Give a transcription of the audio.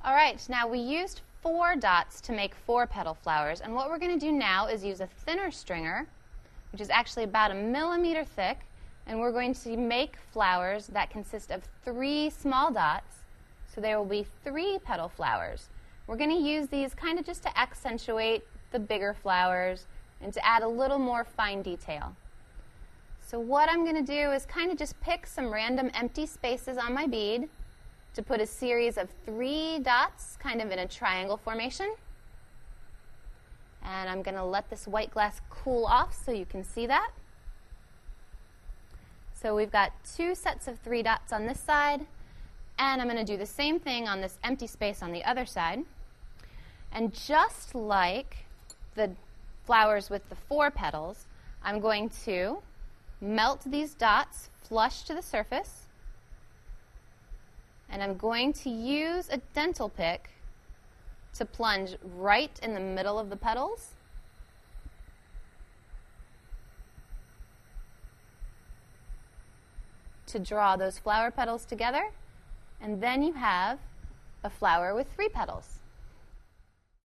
All right, now we used 4 dots to make 4 petal flowers, and what we're going to do now is use a thinner stringer, which is actually about 1 millimeter thick, and we're going to make flowers that consist of 3 small dots, so there will be 3 petal flowers. We're going to use these kind of just to accentuate the bigger flowers and to add a little more fine detail. So what I'm going to do is kind of just pick some random empty spaces on my bead to put a series of 3 dots kind of in a triangle formation. And I'm going to let this white glass cool off so you can see that. So we've got 2 sets of 3 dots on this side, and I'm going to do the same thing on this empty space on the other side. And just like the flowers with the 4 petals, I'm going to melt these dots flush to the surface, and I'm going to use a dental pick to plunge right in the middle of the petals. To draw those flower petals together, and then you have a flower with 3 petals.